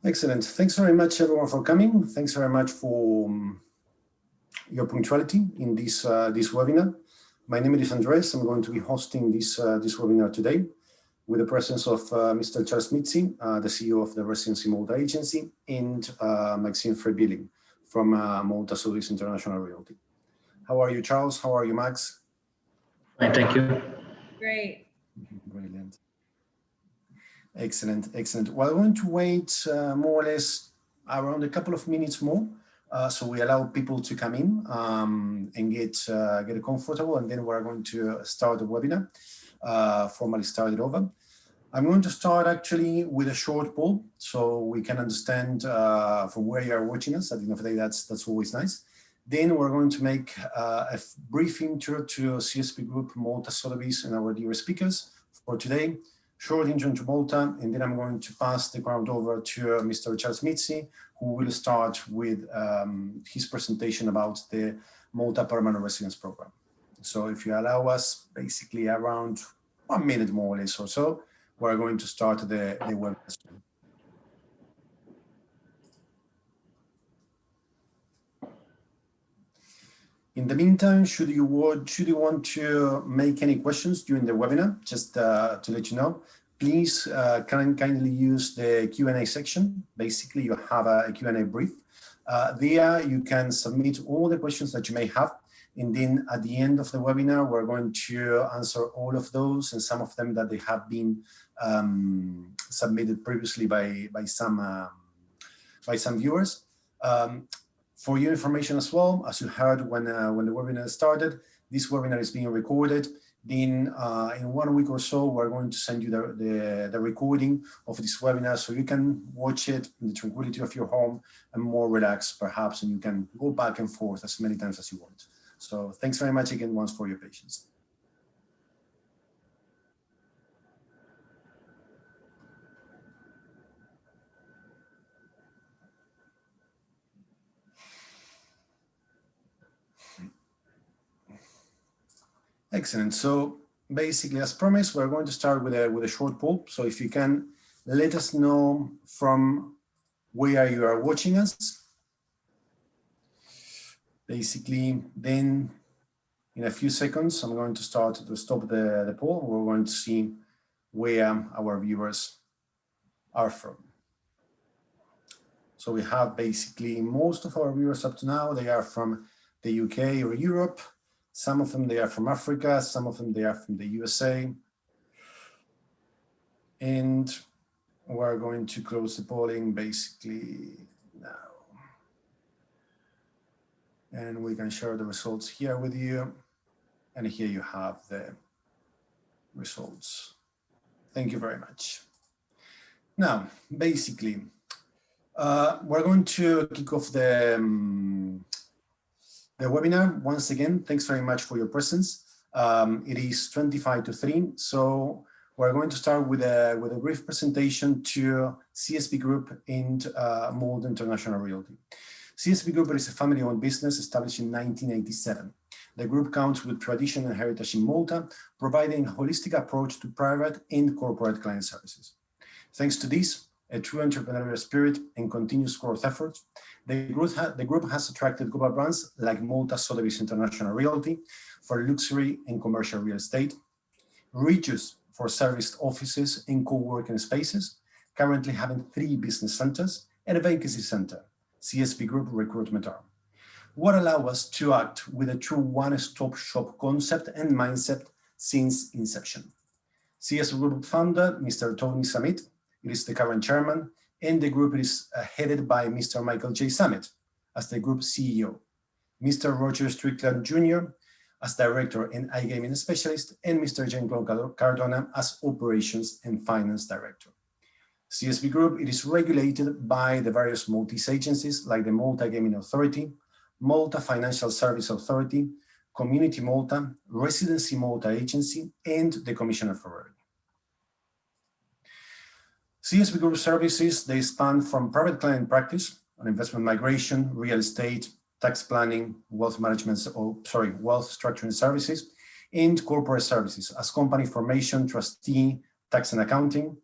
Excellent. Thanks very much, everyone, for coming. Thanks very much for your punctuality in this webinar. My name is Andres. I'm going to be hosting this webinar today with the presence of Mr. Charles Mizzi, the CEO of the Residency Malta Agency, and Maxine Fraivillig from Malta Sotheby's International Realty. How are you, Charles? How are you, Max? Fine, thank you. Great. Brilliant. Excellent, excellent. Well, I'm going to wait more or less around a couple of minutes more, so we allow people to come in and get comfortable, and then we're going to start the webinar, formally start it over. I'm going to start actually with a short poll, so we can understand from where you are watching us. At the end of the day, that's always nice. Then we're going to make a brief intro to CSP Group, Malta Sotheby's, and our dear speakers for today. Short intro to Malta, and then I'm going to pass the ground over to Mr. Charles Mizzi, who will start with his presentation about the Malta Permanent Residence Programme. So if you allow us basically around 1 minute more or less or so, we're going to start the webinar. In the meantime, should you want to make any questions during the webinar, just to let you know, please kindly use the Q&A section. Basically, you have a Q&A brief. There you can submit all the questions that you may have. And then at the end of the webinar, we're going to answer all of those, and some of them that they have been submitted previously by some viewers. For your information as well, as you heard when the webinar started, this webinar is being recorded. Then in 1 week or so, we're going to send you the recording of this webinar, so you can watch it in the tranquility of your home and more relaxed perhaps, and you can go back and forth as many times as you want. So thanks very much again once for your patience. Excellent. So basically, as promised, we're going to start with a short poll. So if you can let us know from where you are watching us. Basically, then in a few seconds, I'm going to stop the poll. We're going to see where our viewers are from. So we have basically most of our viewers up to now, they are from the UK or Europe. Some of them, they are from Africa. Some of them, they are from the USA. And we're going to close the polling basically now. And we can share the results here with you. And here you have the results. Thank you very much. Now, basically, we're going to kick off the webinar. Once again, thanks very much for your presence. It is 25 to 3, so we're going to start with a brief presentation to CSP Group and Malta International Realty. CSP Group is a family-owned business established in 1987. The group counts with tradition and heritage in Malta, providing a holistic approach to private and corporate client services. Thanks to this, a true entrepreneurial spirit and continuous growth efforts, the group has attracted global brands like Malta Sotheby's International Realty for luxury and commercial real estate, Regus for serviced offices and co-working spaces, currently having 3 business centers and a vacancy center, CSP Group recruitment arm. What allows us to act with a true one-stop shop concept and mindset since inception. CSP Group founder, Mr. Tony Summit, is the current chairman, and the group is headed by Mr. Michael J. Summit as the group CEO, Mr. Roger Strickland Jr. as director and iGaming specialist, and Mr. Jean-Claude Cardona as operations and finance director. CSP Group, it is regulated by the various Maltese agencies like the Malta Gaming Authority, Malta Financial Service Authority, Community Malta, Residency Malta Agency, and the Commissioner for Revenue. CSP Group services, they span from private client practice on investment migration, real estate, tax planning, wealth management, wealth structuring services, and corporate services as company formation, trustee, tax and accounting,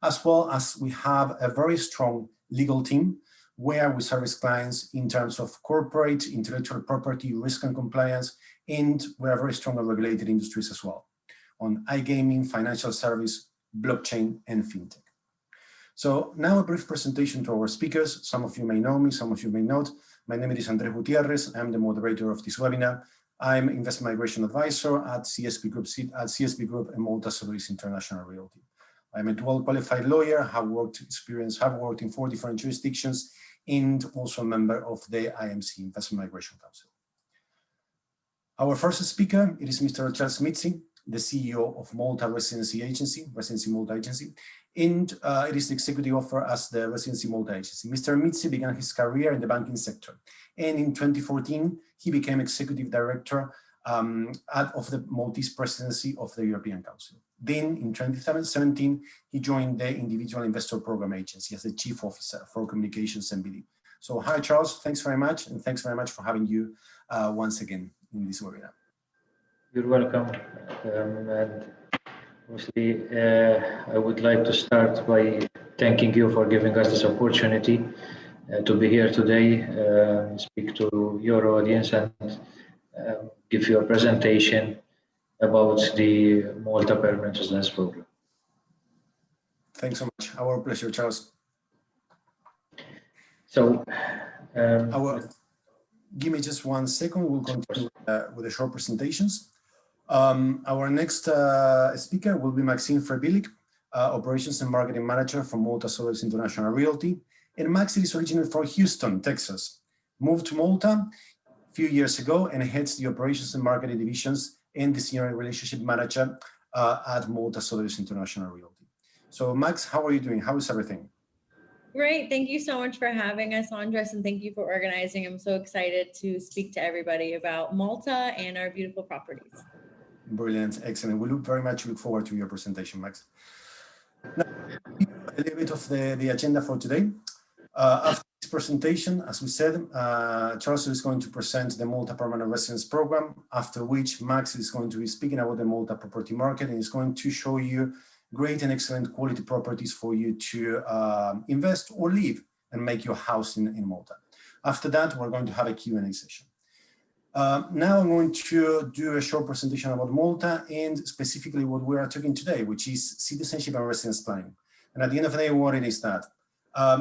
as well as we have a very strong legal team, where we service clients in terms of corporate, intellectual property, risk and compliance, and we're very strong on regulated industries as well, on iGaming, financial service, blockchain, and fintech. So now a brief presentation to our speakers. Some of you may know me, some of you may not. My name is Gutierrez. I'm the moderator of this webinar. I'm Investment Migration Advisor at CSP Group and Malta Permanent International Realty. I'm a dual qualified lawyer, have worked in 4 different jurisdictions, and also a member of the IMC, Investment Migration Council. Our first speaker, it is Mr. Charles Mizzi, the CEO of Malta Residency Agency, Residency Malta Agency, and it is the executive officer as the Residency Malta Agency. Mr. Mizzi began his career in the banking sector, and in 2014, he became executive director of the Maltese presidency of the European Council. Then in 2017, he joined the Individual Investor Program Agency as the chief officer for communications and BD. So hi, Charles, thanks very much. And thanks very much for having you once again in this webinar. You're welcome. And mostly, I would like to start by thanking you for giving us this opportunity to be here today, speak to your audience and give you a presentation about the Malta Permanent Residence Programme. Thanks so much. Our pleasure, Charles. So, give me just 1 second. We'll continue with the short presentations. Our next speaker will be Maxine Fraivillig, Operations and Marketing Manager for Malta Permanent International Realty. And Maxine is originally from Houston, Texas, moved to Malta a few years ago and heads the Operations and Marketing Divisions and the Senior Relationship Manager at Malta Permanent International Realty. So Max, how are you doing? How is everything? Great. Thank you so much for having us, Andres, and thank you for organizing. I'm so excited to speak to everybody about Malta and our beautiful properties. Brilliant. Excellent. We very much look forward to your presentation, Max. Now, a little bit of the agenda for today. After this presentation, as we said, Charles is going to present the Malta Permanent Residence Programme, after which Max is going to be speaking about the Malta property market and is going to show you great and excellent quality properties for you to invest or live and make your house in Malta. After that, we're going to have a Q&A session. Now I'm going to do a short presentation about Malta and specifically what we are talking today, which is citizenship and residence planning. And at the end of the day, what it is that?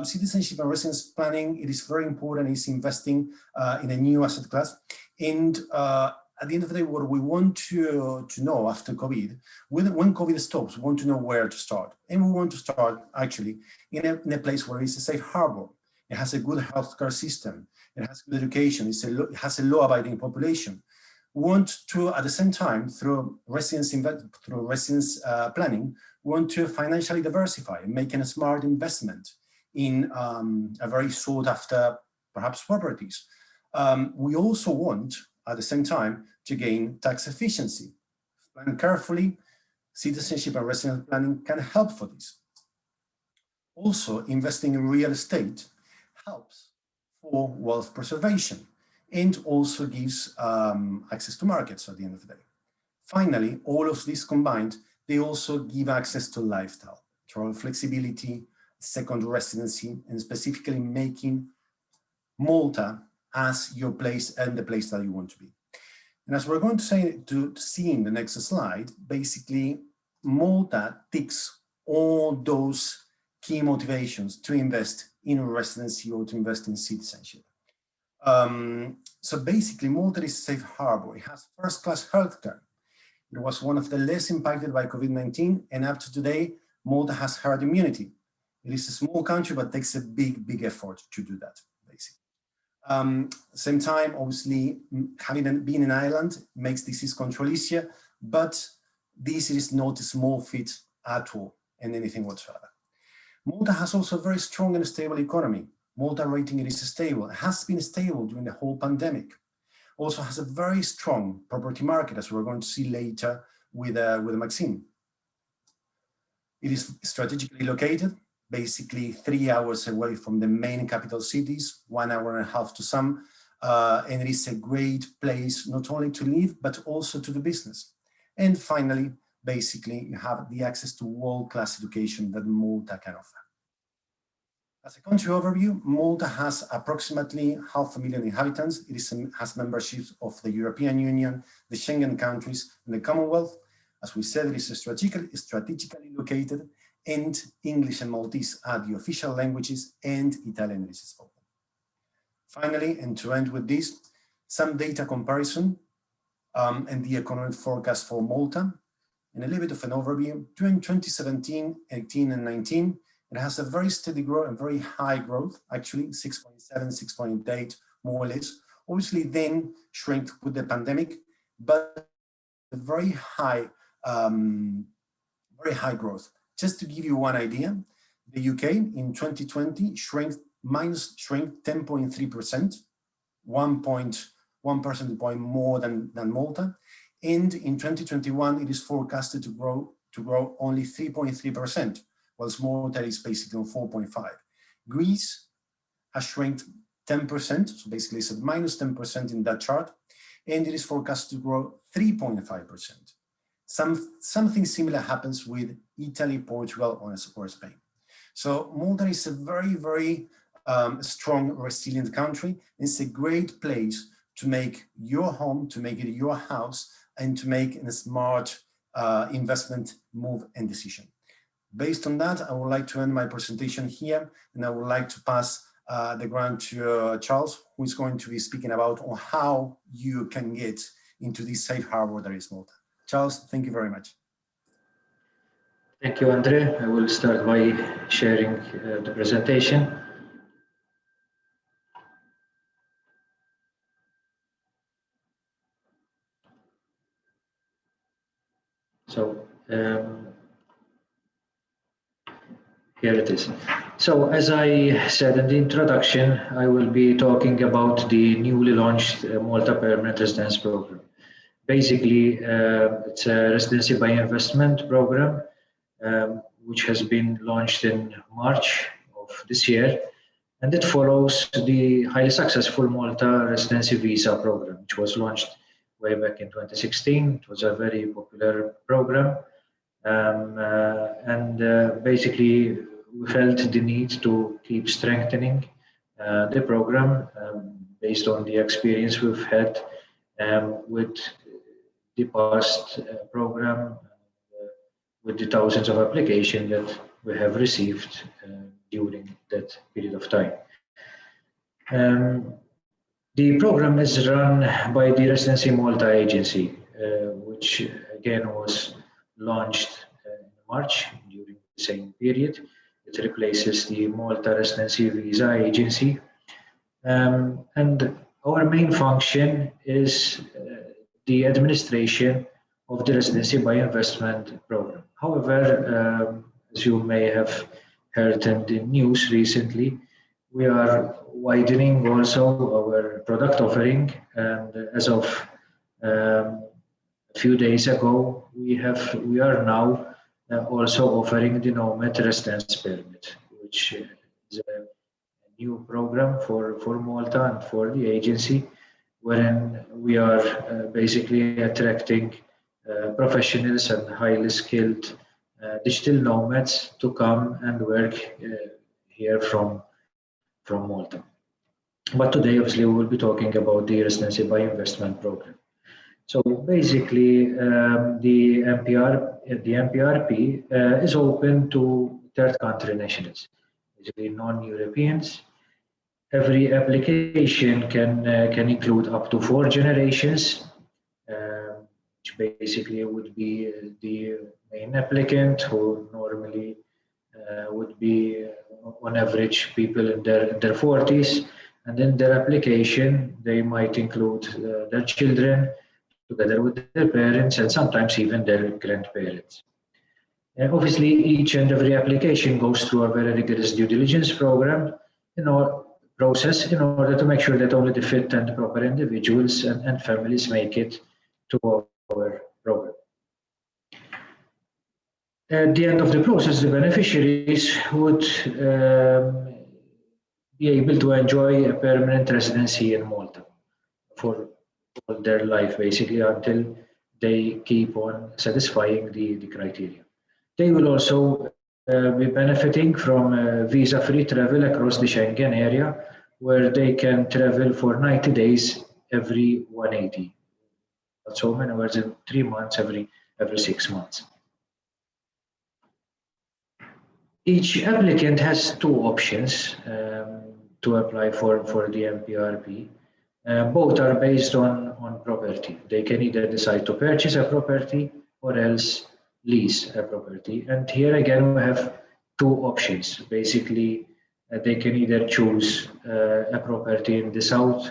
Citizenship and residence planning, it is very important, is investing in a new asset class. And at the end of the day, what we want to know after COVID, when COVID stops, we want to know where to start. And we want to start actually in a place where it's a safe harbor. It has a good healthcare system. It has good education. It has a law-abiding population. We want to, at the same time, through residence planning, we want to financially diversify, making a smart investment in a very sought-after, perhaps, properties. We also want, at the same time, to gain tax efficiency. Plan carefully, citizenship and residence planning can help for this. Also, investing in real estate helps for wealth preservation and also gives access to markets at the end of the day. Finally, all of this combined, they also give access to lifestyle, travel flexibility, second residency, and specifically making Malta as your place and the place that you want to be. And as we're going to see in the next slide, basically Malta ticks all those key motivations to invest in residency or to invest in citizenship. So basically Malta is a safe harbor. It has first-class healthcare. It was one of the less impacted by COVID-19, and up to today, Malta has herd immunity. It is a small country, but takes a big effort to do that, basically. Same time, obviously, having been an island makes disease control easier, but this is not a small feat at all in anything whatsoever. Malta has also a very strong and stable economy. Malta rating it is stable. It has been stable during the whole pandemic. Also has a very strong property market, as we're going to see later with Maxine. It is strategically located, basically 3 hours away from the main capital cities, 1.5 hours to some, and it is a great place not only to live, but also to do business. And finally, basically, you have the access to world-class education that Malta can offer. As a country overview, Malta has approximately 500,000 inhabitants. It has memberships of the European Union, the Schengen countries, and the Commonwealth. As we said, it is strategically located, and English and Maltese are the official languages, and Italian is spoken. Finally, and to end with this, some data comparison and the economic forecast for Malta, and a little bit of an overview. During 2017, 18, and 19, it has a very steady growth and very high growth, actually 6.7, 6.8, more or less. Obviously, then shrank with the pandemic, but a very high growth. Just to give you one idea, the UK in 2020 shrank 10.3%, 1 percentage point more than Malta. And in 2021, it is forecasted to grow only 3.3%, whilst Malta is basically on 4.5. Greece has shrank 10%, so basically it's at minus 10% in that chart, and it is forecast to grow 3.5%. Something similar happens with Italy, Portugal, or Spain. So Malta is a very, very strong, resilient country. It's a great place to make your home, to make it your house, and to make a smart investment move and decision. Based on that, I would like to end my presentation here, and I would like to pass the grant to Charles, who is going to be speaking about on how you can get into this safe harbor that is Malta. Charles, thank you very much. Thank you, Andre. I will start by sharing the presentation. So here it is. So as I said in the introduction, I will be talking about the newly launched Malta Permanent Residence Programme. Basically, it's a residency by investment program, which has been launched in March of this year. And it follows the highly successful Malta Residency Visa program, which was launched way back in 2016. It was a very popular program. Basically, we felt the need to keep strengthening the program based on the experience we've had with the past program, with the thousands of applications that we have received during that period of time. The program is run by the Residency Malta Agency, which again was launched in March during the same period. It replaces the Malta Residency Visa Agency. And our main function is the administration of the Residency by Investment Program. However, as you may have heard in the news recently, we are widening also our product offering, and as of a few days ago, we are now also offering the Nomad Residence Permit, which is a new program for Malta and for the agency, wherein we are basically attracting professionals and highly skilled digital nomads to come and work here from Malta. But today, obviously, we will be talking about the Residency by Investment Program. So basically, the MPRP is open to third country nationals, basically non-Europeans. Every application can include up to 4 generations, which basically would be the main applicant, who normally would be on average people in their 40s, and in their application they might include their children together with their parents and sometimes even their grandparents. And obviously, each and every application goes through a very rigorous due diligence program process in order to make sure that only the fit and the proper individuals and families make it to our program. At the end of the process, the beneficiaries would be able to enjoy a permanent residency in Malta for all their life, basically, until they keep on satisfying the criteria. They will also be benefiting from visa-free travel across the Schengen area, where they can travel for 90 days every 180. So many words in 3 months every 6 months. Each applicant has two options to apply for the MPRP. Both are based on property. They can either decide to purchase a property or else lease a property. And here again, we have two options. Basically, they can either choose a property in the south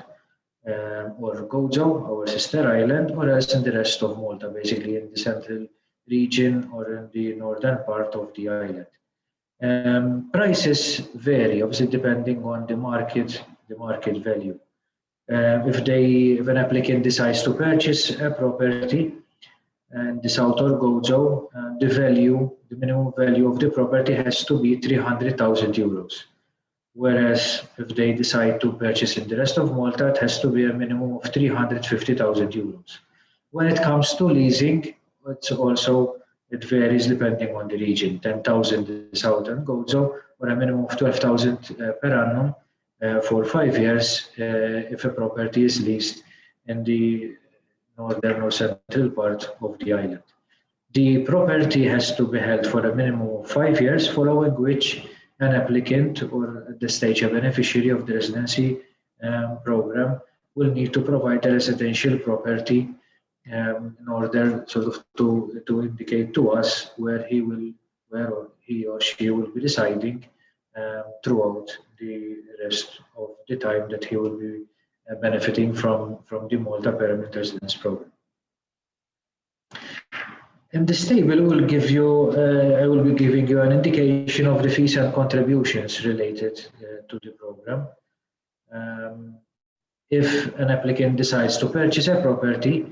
or Gozo, our sister island, or else in the rest of Malta, basically in the central region or in the northern part of the island. Prices vary, obviously depending on the market value. If an applicant decides to purchase a property in the south or Gozo, the minimum value of the property has to be 300,000 euros. Whereas if they decide to purchase in the rest of Malta, it has to be a minimum of 350,000 euros. When it comes to leasing, it varies depending on the region. 10,000 in the southern Gozo, or a minimum of 12,000 per annum for 5 years if a property is leased in the northern or central part of the island. The property has to be held for a minimum of 5 years, following which an applicant or at this stage a beneficiary of the residency program will need to provide a residential property in order sort of to indicate to us where he or she will be residing throughout the rest of the time that he will be benefiting from the Malta Permanent Residence Programme. In this table, I will be giving you an indication of the fees and contributions related to the program. If an applicant decides to purchase a property,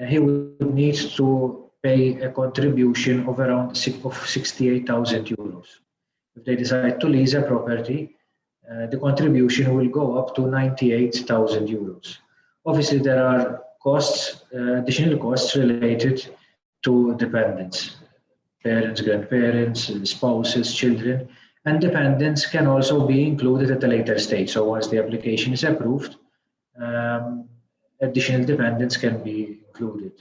he would need to pay a contribution of around 68,000 euros. If they decide to lease a property, the contribution will go up to 98,000 euros. Obviously, there are additional costs related to dependents, parents, grandparents, spouses, children, and dependents can also be included at a later stage. So once the application is approved, additional dependents can be included.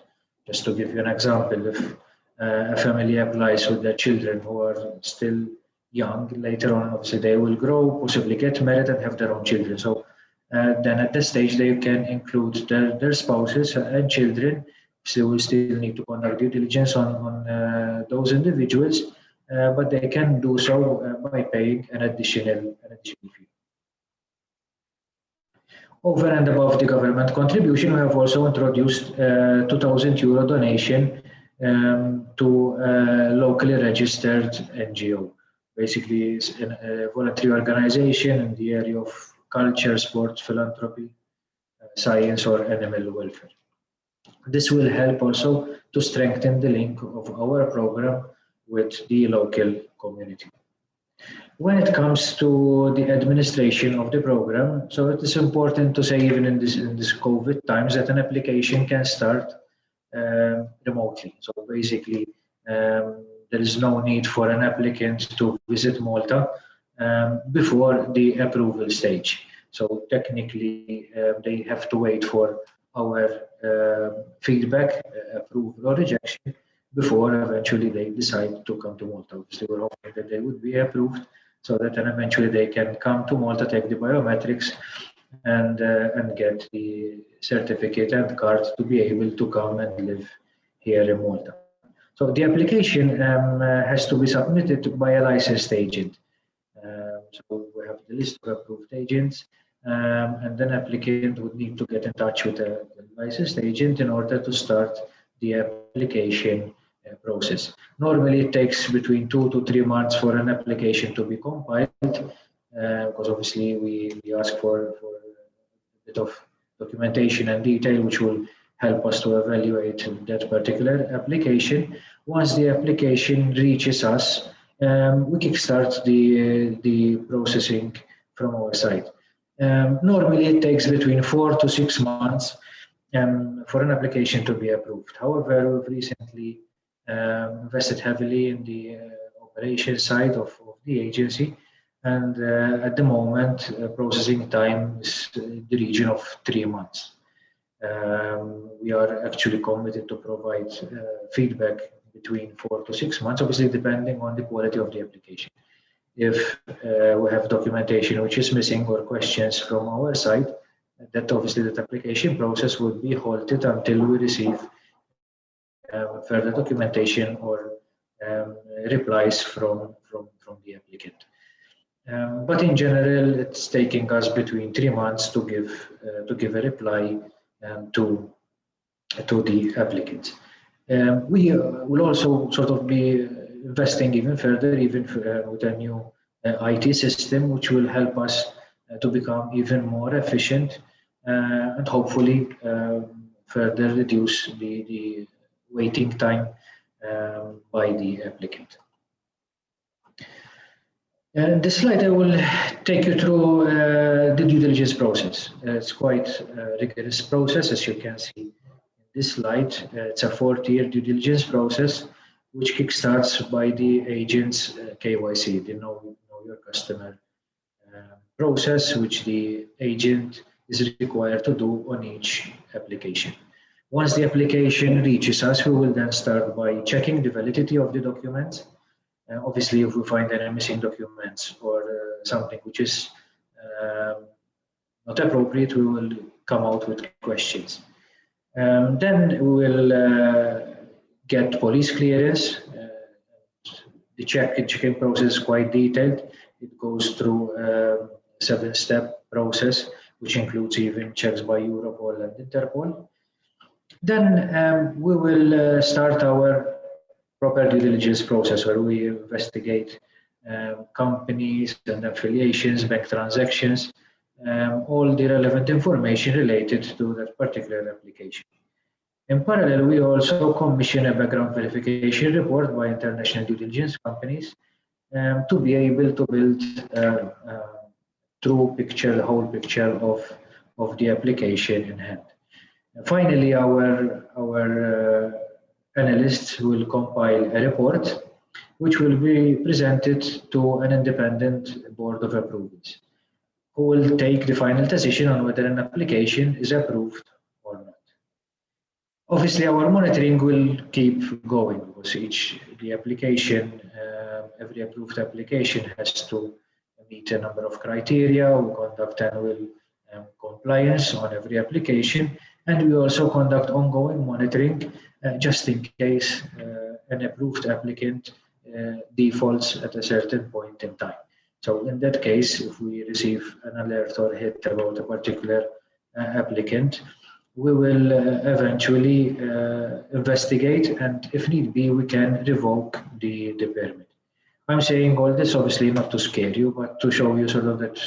Just to give you an example, if a family applies with their children who are still young, later on, obviously they will grow, possibly get married and have their own children. So then at this stage, they can include their spouses and children. So they will still need to conduct due diligence on those individuals, but they can do so by paying an additional fee. Over and above the government contribution, we have also introduced a 2,000 euro donation to a locally registered NGO. Basically, it's a voluntary organization in the area of culture, sports, philanthropy, science, or animal welfare. This will help also to strengthen the link of our program with the local community. When it comes to the administration of the program, so it is important to say, even in this COVID times, that an application can start remotely. So basically, there is no need for an applicant to visit Malta before the approval stage. So technically, they have to wait for our feedback, approval or rejection, before eventually they decide to come to Malta. Obviously, we're hoping that they would be approved, so that then eventually they can come to Malta, take the biometrics, and get the certificate and card to be able to come and live here in Malta. So the application has to be submitted by a licensed agent. So we have the list of approved agents, and then applicant would need to get in touch with a licensed agent in order to start the application process. Normally, it takes between 2 to 3 months for an application to be compiled, because obviously we ask for a bit of documentation and detail, which will help us to evaluate that particular application. Once the application reaches us, we kickstart the processing from our side. Normally, it takes between 4 to 6 months for an application to be approved. However, we've recently invested heavily in the operation side of the agency. And at the moment, processing time is in the region of 3 months. We are actually committed to provide feedback between 4 to 6 months, obviously depending on the quality of the application. If we have documentation which is missing or questions from our side, that obviously that application process would be halted until we receive further documentation or replies from the applicant. But in general, it's taking us between 3 months to give a reply to the applicant. We will also sort of be investing even further, even with a new IT system, which will help us to become even more efficient and hopefully further reduce the waiting time by the applicant. This slide I will take you through the due diligence process. It's quite a rigorous process, as you can see in this slide. It's a 4-tier due diligence process, which kickstarts by the agent's KYC, the Know Your Customer process, which the agent is required to do on each application. Once the application reaches us, we will then start by checking the validity of the documents. Obviously, if we find any missing documents or something which is not appropriate, we will come out with questions. Then we will get police clearance. The checking process is quite detailed. It goes through a 7-step process, which includes even checks by Europol and Interpol. Then we will start our proper due diligence process, where we investigate companies and affiliations, bank transactions, all the relevant information related to that particular application. In parallel, we also commission a background verification report by international due diligence companies to be able to build a true picture, the whole picture of the application in hand. Finally, our analysts will compile a report which will be presented to an independent board of approvals, who will take the final decision on whether an application is approved or not. Obviously, our monitoring will keep going because every approved application has to meet a number of criteria. We conduct annual compliance on every application, and we also conduct ongoing monitoring just in case an approved applicant defaults at a certain point in time. So in that case, if we receive an alert or hit about a particular applicant, we will eventually investigate, and if need be, we can revoke the permit. I'm saying all this obviously not to scare you, but to show you sort of that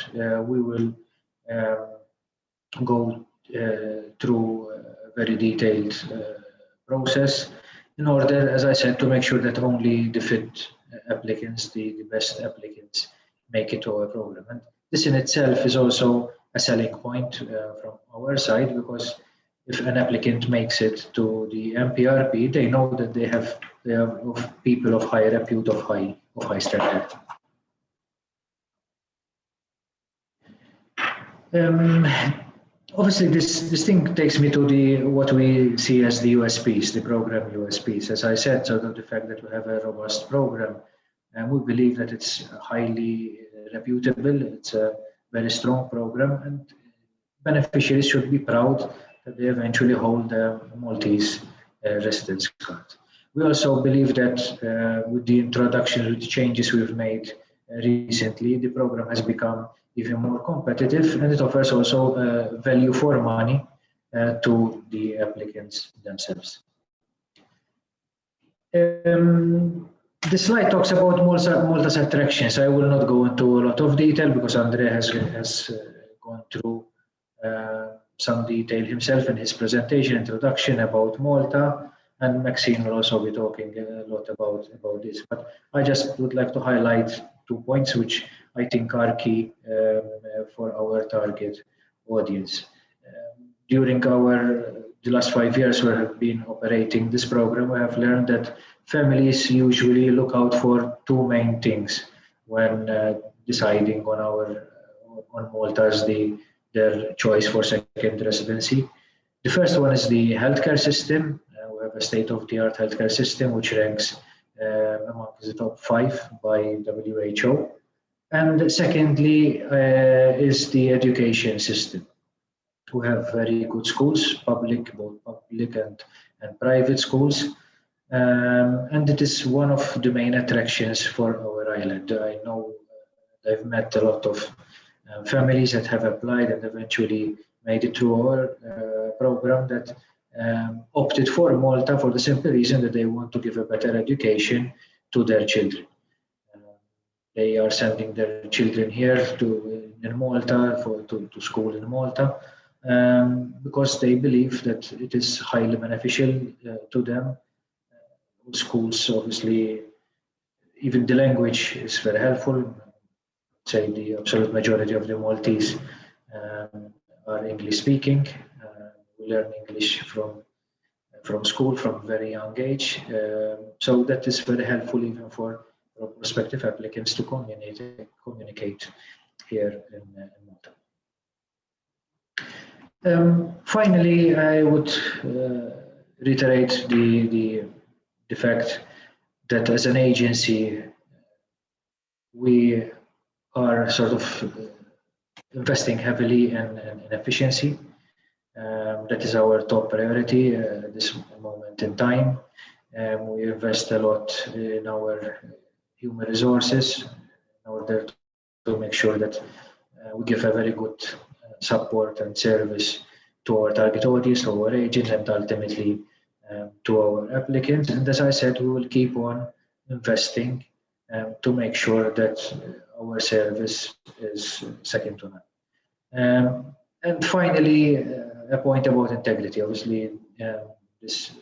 we will go through a very detailed process in order, as I said, to make sure that only the fit applicants, the best applicants, make it to our program. And this in itself is also a selling point from our side, because if an applicant makes it to the MPRP, they know that they have people of high repute, of high standard. Obviously, this thing takes me to what we see as the USPs, the program USPs. As I said, so the fact that we have a robust program, and we believe that it's highly reputable, it's a very strong program, and beneficiaries should be proud that they eventually hold a Maltese residence card. We also believe that with the introduction, with the changes we've made recently, the program has become even more competitive, and it offers also value for money to the applicants themselves. The slide talks about Malta's attractions. I will not go into a lot of detail because Andrea has gone through some detail himself in his presentation, introduction about Malta, and Maxine will also be talking a lot about this. But I just would like to highlight 2 points which I think are key for our target audience. During our the last 5 years we have been operating this program, we have learned that families usually look out for two main things when deciding on Malta as their choice for second residency. The first one is the healthcare system. We have a state-of-the-art healthcare system which ranks among the top 5 by WHO. And secondly is the education system. We have very good schools, both public and private schools. And it is one of the main attractions for our island. I know I've met a lot of families that have applied and eventually made it through our program that opted for Malta for the simple reason that they want to give a better education to their children. They are sending their children here in Malta to school in Malta because they believe that it is highly beneficial to them. Schools, obviously, even the language is very helpful. Say the absolute majority of the Maltese are English speaking. We learn English from school from a very young age. So that is very helpful even for prospective applicants to communicate here in Malta. Finally, I would reiterate the fact that as an agency, we are sort of investing heavily in efficiency. That is our top priority at this moment in time. We invest a lot in our human resources in order to make sure that we give a very good support and service to our target audience, to our agents, and ultimately to our applicants. And as I said, we will keep on investing to make sure that our service is second to none. And finally, a point about integrity. Obviously, this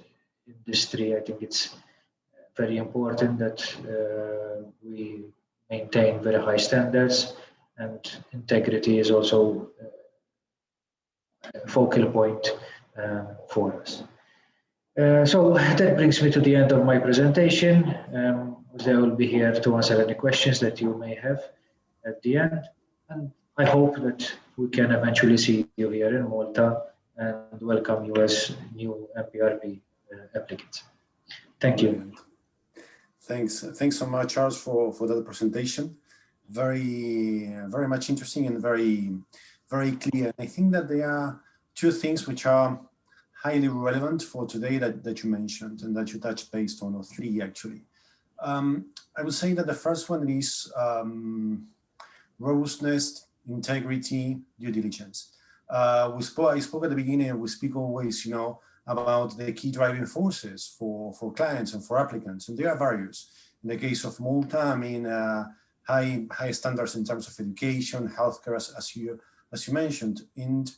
industry, I think it's very important that we maintain very high standards, and integrity is also a focal point for us. So that brings me to the end of my presentation. I will be here to answer any questions that you may have at the end. And I hope that we can eventually see you here in Malta and welcome you as new MPRP applicants. Thank you. Thanks so much, Charles, for that presentation. Very much interesting and very clear. I think that there are two things which are highly relevant for today that you mentioned and that you touched based on, or three actually. I would say that the first one is robustness, integrity, due diligence. I spoke at the beginning, and we speak always, about the key driving forces for clients and for applicants, and there are various. In the case of Malta, I mean, high standards in terms of education, healthcare, as you mentioned. And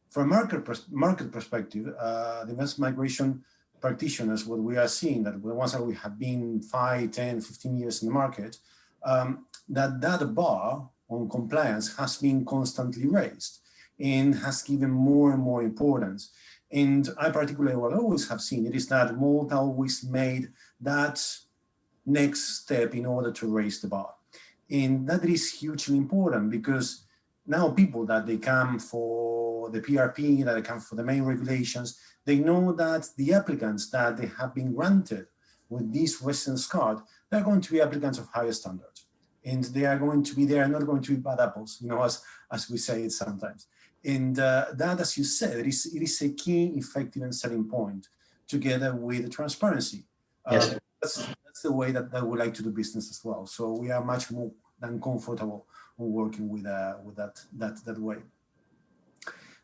from a market perspective, the mass migration practitioners, what we are seeing, that the ones that we have been 5, 10, 15 years in the market, that bar on compliance has been constantly raised and has given more and more importance. And I particularly what I always have seen it is that Malta always made that next step in order to raise the bar. And that is hugely important because now people that they come for the PRP, that they come for the main regulations, they know that the applicants that they have been granted with this residence card, they're going to be applicants of higher standards. And they are not going to be bad apples, as we say it sometimes. And that, as you said, it is a key, effective, and selling point, together with transparency. Yes. That's the way that we like to do business as well. So we are much more than comfortable working with that way.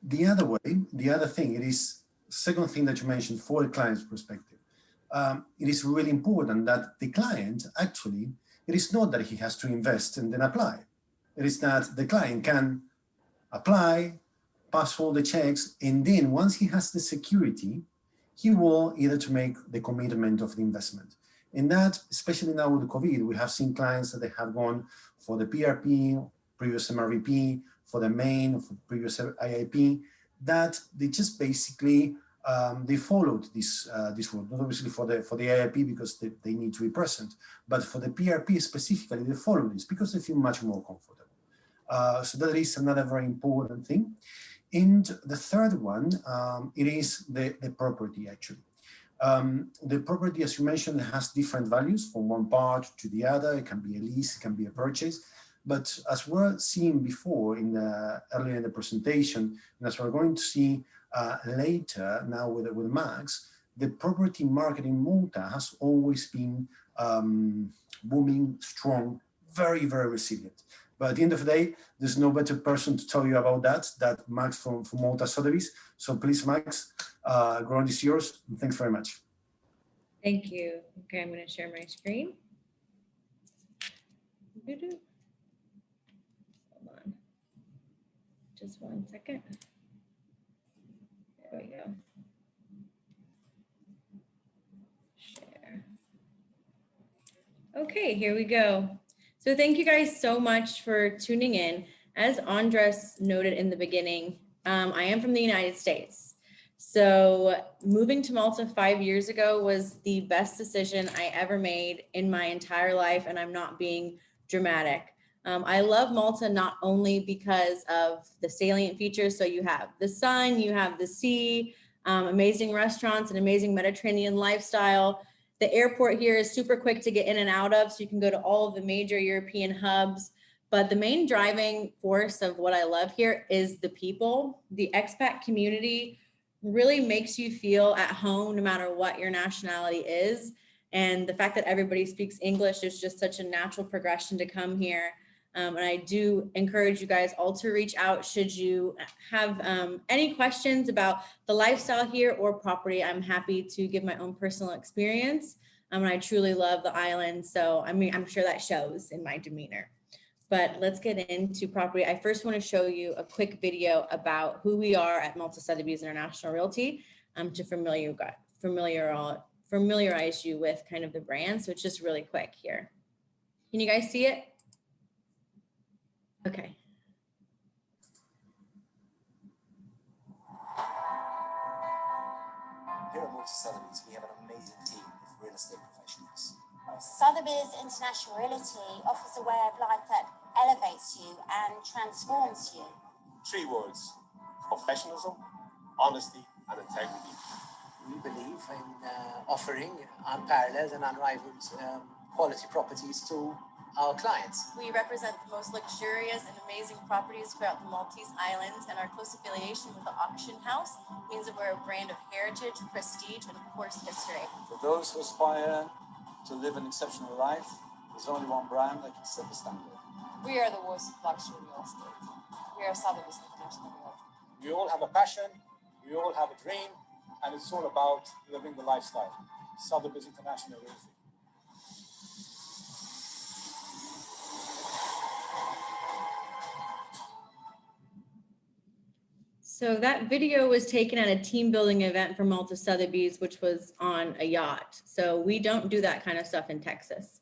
The other thing, it is second thing that you mentioned for the client's perspective. It is really important that the client actually, it is not that he has to invest and then apply. It is that the client can apply, pass all the checks, and then once he has the security, he will either to make the commitment of the investment. And that, especially now with the COVID, we have seen clients that they have gone for the PRP, previous MRVP, for the main, for previous IIP, that they just basically they followed this rule, not obviously for the IIP because they need to be present, but for the PRP specifically, they follow this because they feel much more comfortable. So that is another very important thing. And the third one, it is the property actually. The property, as you mentioned, has different values from one part to the other. It can be a lease, it can be a purchase. But as we're seeing before earlier in the presentation, and as we're going to see later now with Max, the property market in Malta has always been booming, strong, very, very resilient. But at the end of the day, there's no better person to tell you about that Max from Malta Sotheby. So please, Max, ground is yours. And thanks very much. Thank you. Okay, I'm going to share my screen. Hold on. Just 1 second. There we go. Share. Okay, here we go. So thank you guys so much for tuning in. As Andres noted in the beginning, I am from the United States. So moving to Malta 5 years ago was the best decision I ever made in my entire life, and I'm not being dramatic. I love Malta not only because of the salient features, so you have the sun, you have the sea, amazing restaurants, and amazing Mediterranean lifestyle. The airport here is super quick to get in and out of, so you can go to all of the major European hubs. But the main driving force of what I love here is the people. The expat community really makes you feel at home no matter what your nationality is. And the fact that everybody speaks English is just such a natural progression to come here. And I do encourage you guys all to reach out should you have any questions about the lifestyle here or property. I'm happy to give my own personal experience. And I truly love the island. So, I mean, I'm sure that shows in my demeanor. But let's get into property. I first want to show you a quick video about who we are at Malta Sotheby's International Realty to familiarize you with kind of the brand. So it's just really quick here. Can you guys see it? Okay. Here at Malta Sotheby's, we have an amazing team of real estate professionals. Sotheby's International Realty offers a way of life that elevates you and transforms you. 3 words: professionalism, honesty, and integrity. We believe in offering unparalleled and unrivaled quality properties to our clients. We represent the most luxurious and amazing properties throughout the Maltese Islands, and our close affiliation with the auction house means that we're a brand of heritage, prestige, and of course history. For those who aspire to live an exceptional life, there's only one brand that can set the standard. We are the voice of luxury real estate. We are Sotheby's International Realty. We all have a passion, we all have a dream, and it's all about living the lifestyle. Sotheby's International Realty. So that video was taken at a team building event for Malta Sotheby's, which was on a yacht. So we don't do that kind of stuff in Texas.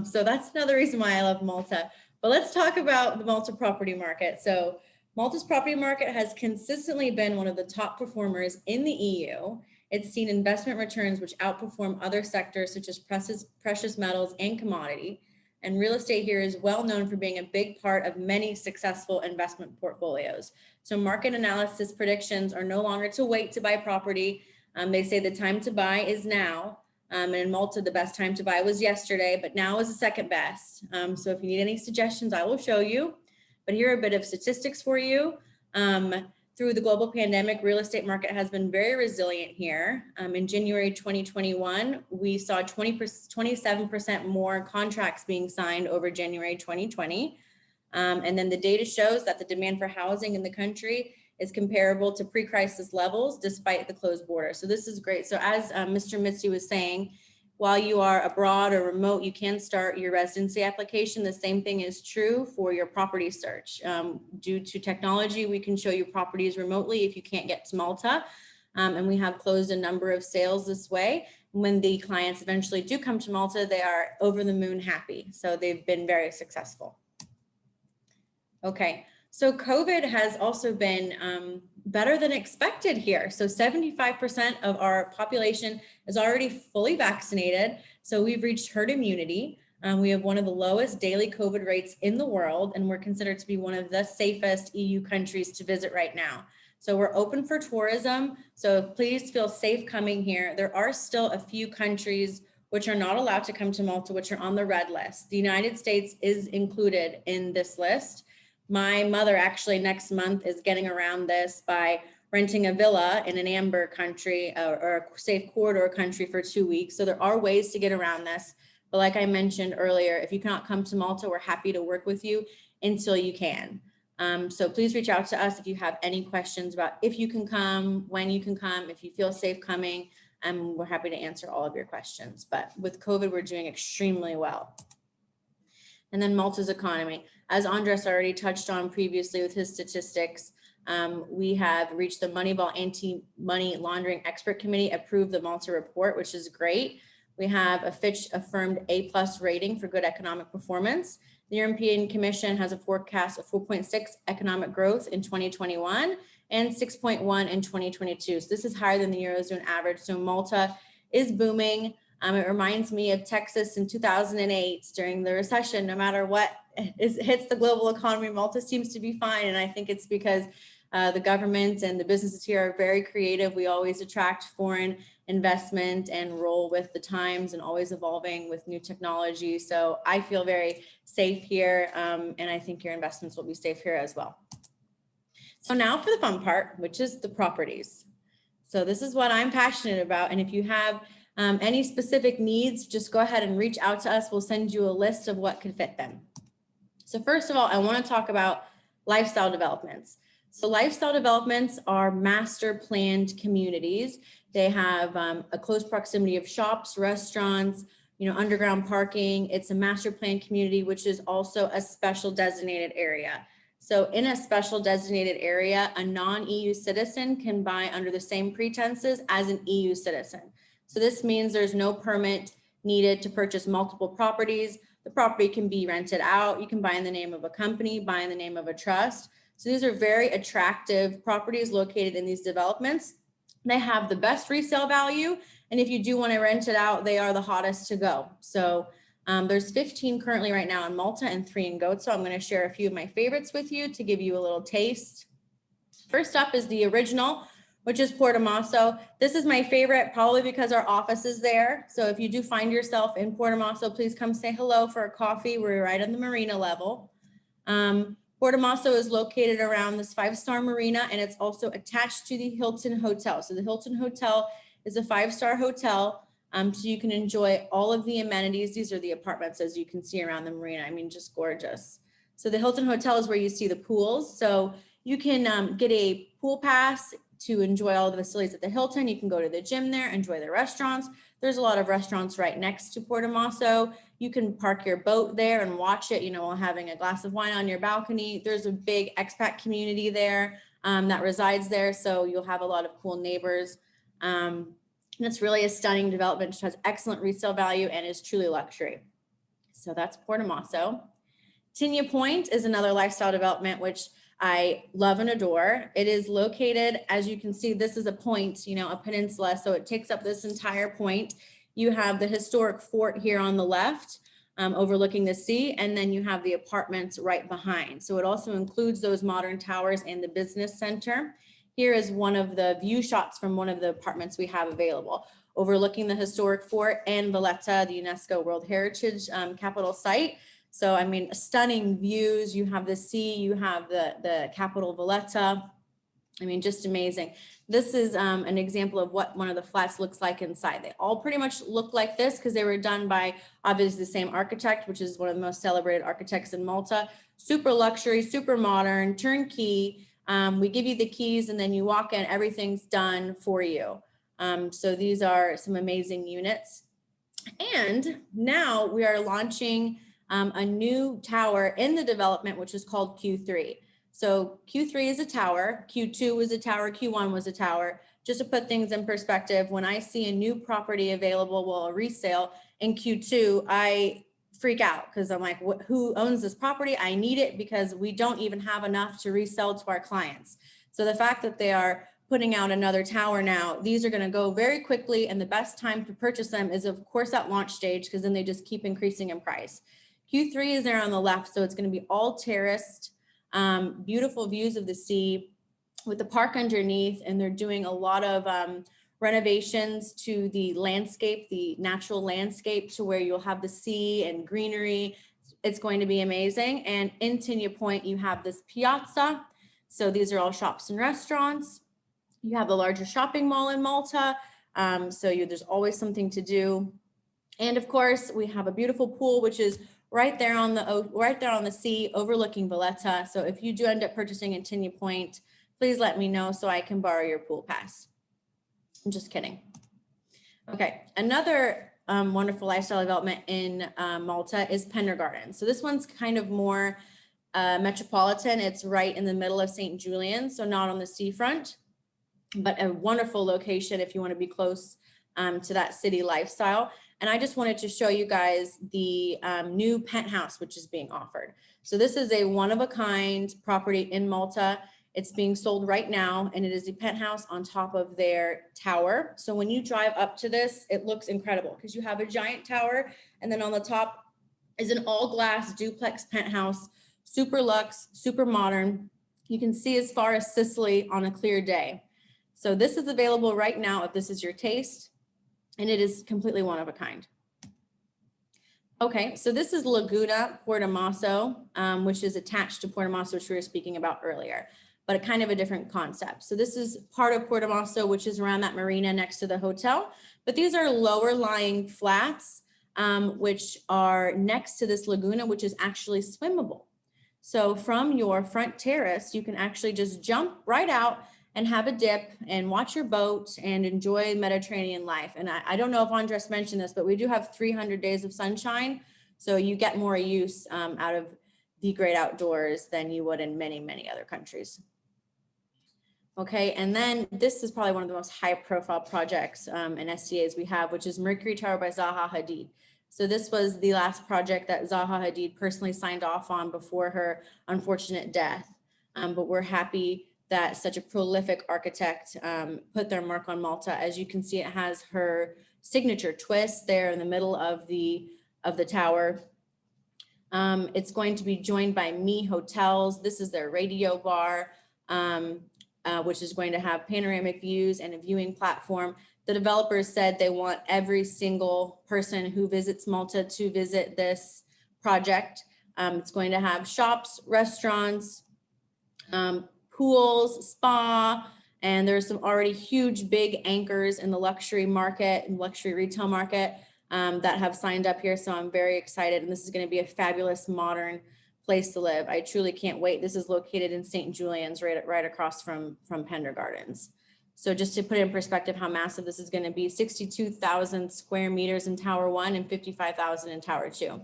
So that's another reason why I love Malta. But let's talk about the Malta property market. So Malta's property market has consistently been one of the top performers in the EU. It's seen investment returns which outperform other sectors such as precious metals and commodity. And real estate here is well known for being a big part of many successful investment portfolios. So market analysis predictions are no longer to wait to buy property. They say the time to buy is now. And in Malta, the best time to buy was yesterday, but now is the second best. So if you need any suggestions, I will show you. But here are a bit of statistics for you. Through the global pandemic, real estate market has been very resilient here. In January 2021, we saw 27% more contracts being signed over January 2020. And then the data shows that the demand for housing in the country is comparable to pre-crisis levels despite the closed border. So this is great. So as Mr. Mizzi was saying, while you are abroad or remote, you can start your residency application. The same thing is true for your property search. Due to technology, we can show you properties remotely if you can't get to Malta. And we have closed a number of sales this way. When the clients eventually do come to Malta, they are over the moon happy. So they've been very successful. Okay, so COVID has also been better than expected here. So 75% of our population is already fully vaccinated. So we've reached herd immunity. We have one of the lowest daily COVID rates in the world, and we're considered to be one of the safest EU countries to visit right now. So we're open for tourism. So please feel safe coming here. There are still a few countries which are not allowed to come to Malta, which are on the red list. The United States is included in this list. My mother actually next month is getting around this by renting a villa in an amber country or a safe corridor country for 2 weeks. So there are ways to get around this. But like I mentioned earlier, if you cannot come to Malta, we're happy to work with you until you can. So please reach out to us if you have any questions about if you can come, when you can come, if you feel safe coming, and we're happy to answer all of your questions. But with COVID, we're doing extremely well. And then Malta's economy. As Andres already touched on previously with his statistics, we have reached the Moneyball Anti-Money Laundering Expert Committee approved the Malta report, which is great. We have a Fitch affirmed A+ rating for good economic performance. The European Commission has a forecast of 4.6 economic growth in 2021 and 6.1 in 2022. So this is higher than the Eurozone average. So Malta is booming. It reminds me of Texas in 2008 during the recession. No matter what hits the global economy, Malta seems to be fine. And I think it's because the government and the businesses here are very creative. We always attract foreign investment and roll with the times and always evolving with new technology. So I feel very safe here. And I think your investments will be safe here as well. So now for the fun part, which is the properties. So this is what I'm passionate about. And if you have any specific needs, just go ahead and reach out to us. We'll send you a list of what could fit them. So first of all, I want to talk about lifestyle developments. So lifestyle developments are master planned communities. They have a close proximity of shops, restaurants, underground parking. It's a master planned community, which is also a special designated area. So in a special designated area, a non-EU citizen can buy under the same pretenses as an EU citizen. So this means there's no permit needed to purchase multiple properties. The property can be rented out. You can buy in the name of a company, buy in the name of a trust. So these are very attractive properties located in these developments. They have the best resale value. And if you do want to rent it out, they are the hottest to go. So there's 15 currently right now in Malta and 3 in Gozo. I'm going to share a few of my favorites with you to give you a little taste. First up is the original, which is Portomaso. This is my favorite, probably because our office is there. So if you do find yourself in Portomaso, please come say hello for a coffee. We're right on the marina level. Portomaso is located around this 5-star marina, and it's also attached to the Hilton Hotel. So the Hilton Hotel is a 5-star hotel. So you can enjoy all of the amenities. These are the apartments, as you can see around the marina. I mean, just gorgeous. So the Hilton Hotel is where you see the pools. So you can get a pool pass to enjoy all the facilities at the Hilton. You can go to the gym there, enjoy the restaurants. There's a lot of restaurants right next to Portomaso. You can park your boat there and watch it, while having a glass of wine on your balcony. There's a big expat community there that resides there. So you'll have a lot of cool neighbors. And it's really a stunning development, which has excellent resale value and is truly luxury. So that's Portomaso. Tinia Point is another lifestyle development, which I love and adore. It is located, as you can see, this is a point, a peninsula. So it takes up this entire point. You have the historic fort here on the left, overlooking the sea, and then you have the apartments right behind. So it also includes those modern towers and the business center. Here is one of the view shots from one of the apartments we have available, overlooking the historic fort and Valletta, the UNESCO World Heritage Capital Site. So, I mean, stunning views. You have the sea, you have the capital Valletta. I mean, just amazing. This is an example of what one of the flats looks like inside. They all pretty much look like this because they were done by obviously the same architect, which is one of the most celebrated architects in Malta. Super luxury, super modern, turnkey. We give you the keys and then you walk in, everything's done for you. So these are some amazing units. And now we are launching a new tower in the development, which is called Q3. So Q3 is a tower, Q2 was a tower, Q1 was a tower. Just to put things in perspective, when I see a new property available, well, a resale in Q2, I freak out because I'm like, who owns this property? I need it because we don't even have enough to resell to our clients. So the fact that they are putting out another tower now, these are going to go very quickly, and the best time to purchase them is of course at launch stage, because then they just keep increasing in price. Q3 is there on the left, so it's going to be all terraced, beautiful views of the sea with the park underneath, and they're doing a lot of renovations to the landscape, the natural landscape, to where you'll have the sea and greenery. It's going to be amazing. And in Tinia Point, you have this piazza. So these are all shops and restaurants. You have the largest shopping mall in Malta. There's always something to do. And of course, we have a beautiful pool, which is right there on the sea, overlooking Valletta. So if you do end up purchasing in Tinia Point, please let me know so I can borrow your pool pass. I'm just kidding. Okay, another wonderful lifestyle development in Malta is Pendergarten. So this one's kind of more metropolitan. It's right in the middle of St. Julian, so not on the seafront, but a wonderful location if you want to be close to that city lifestyle. And I just wanted to show you guys the new penthouse, which is being offered. So this is a one-of-a-kind property in Malta. It's being sold right now, and it is a penthouse on top of their tower. So when you drive up to this, it looks incredible because you have a giant tower, and then on the top is an all-glass duplex penthouse, super luxe, super modern. You can see as far as Sicily on a clear day. So this is available right now if this is your taste, and it is completely one of a kind. Okay, so this is Laguna Portomasso, which is attached to Portomasso, which we were speaking about earlier, but a kind of a different concept. So this is part of Portomasso, which is around that marina next to the hotel, but these are lower lying flats, which are next to this laguna, which is actually swimmable. So from your front terrace, you can actually just jump right out and have a dip and watch your boat and enjoy Mediterranean life. And I don't know if Andres mentioned this, but we do have 300 days of sunshine. So you get more use out of the great outdoors than you would in many, many other countries. Okay, and then this is probably one of the most high profile projects and SDAs we have, which is Mercury Tower by Zaha Hadid. So this was the last project that Zaha Hadid personally signed off on before her unfortunate death. But we're happy that such a prolific architect put their mark on Malta. As you can see, it has her signature twist there in the middle of the tower. It's going to be joined by Me Hotels. This is their radio bar, which is going to have panoramic views and a viewing platform. The developers said they want every single person who visits Malta to visit this project. It's going to have shops, restaurants, pools, spa, and there's some already huge big anchors in the luxury market and luxury retail market that have signed up here. So I'm very excited, and this is going to be a fabulous modern place to live. I truly can't wait. This is located in St. Julian's, right across from Pendergardens. So just to put it in perspective how massive this is going to be, 62,000 square meters in Tower 1 and 55,000 in Tower 2.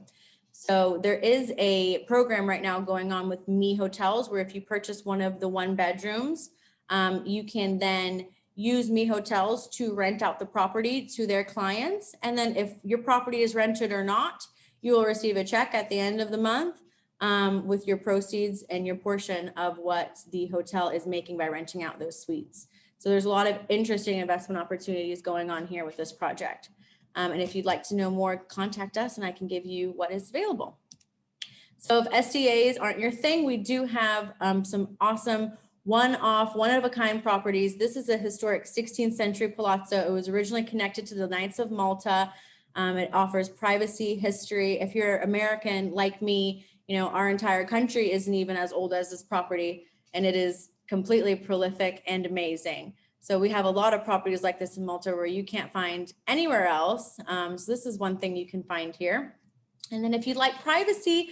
So there is a program right now going on with Me Hotels, where if you purchase one of the 1 bedrooms, you can then use Me Hotels to rent out the property to their clients. And then if your property is rented or not, you will receive a check at the end of the month with your proceeds and your portion of what the hotel is making by renting out those suites. So there's a lot of interesting investment opportunities going on here with this project. And if you'd like to know more, contact us and I can give you what is available. So if SDAs aren't your thing, we do have some awesome one-of-a-kind properties. This is a historic 16th century palazzo. It was originally connected to the Knights of Malta. It offers privacy, history. If you're American like me, you know, our entire country isn't even as old as this property, and it is completely prolific and amazing. So we have a lot of properties like this in Malta where you can't find anywhere else. So this is one thing you can find here. And then if you'd like privacy,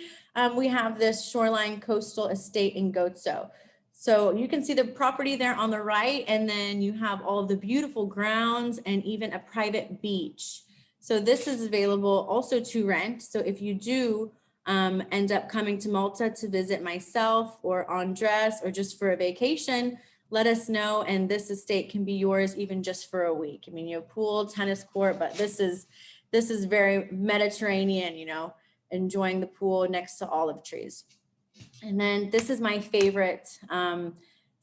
we have this shoreline coastal estate in Gozo. So you can see the property there on the right, and then you have all of the beautiful grounds and even a private beach. So this is available also to rent. So if you do end up coming to Malta to visit myself or Andres or just for a vacation, let us know, and this estate can be yours even just for a week. I mean, you have pool, tennis court, but this is very Mediterranean, you know, enjoying the pool next to olive trees. And then this is my favorite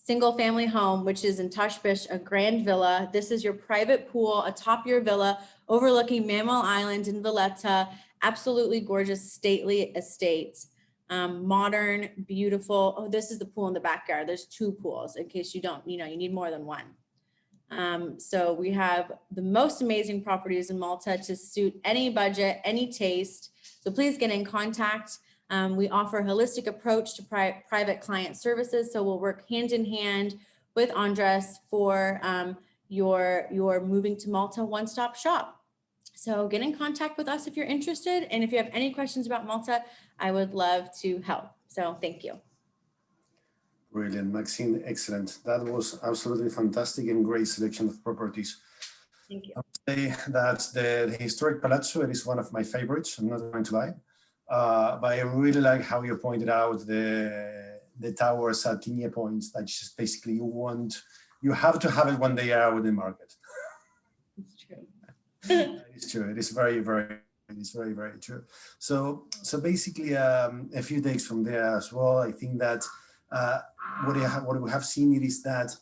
single family home, which is in Tashbish, a grand villa. This is your private pool atop your villa overlooking Mammal Island in Valletta. Absolutely gorgeous, stately estate. Modern, beautiful. Oh, this is the pool in the backyard. There's 2 pools in case you don't, you need more than one. So we have the most amazing properties in Malta to suit any budget, any taste. So please get in contact. We offer a holistic approach to private client services. So we'll work hand in hand with Andres for your moving to Malta one-stop shop. So get in contact with us if you're interested. And if you have any questions about Malta, I would love to help. So thank you. Brilliant, Maxine, excellent. That was absolutely fantastic and great selection of properties. Thank you. I would say that the historic Palazzo, it is one of my favorites, I'm not going to lie. But I really like how you pointed out the towers at Tinia points, that just basically you have to have it when they are out in the market. It's true. It's true, it is very, very true. So basically a few takes from there as well. I think that what we have seen it is that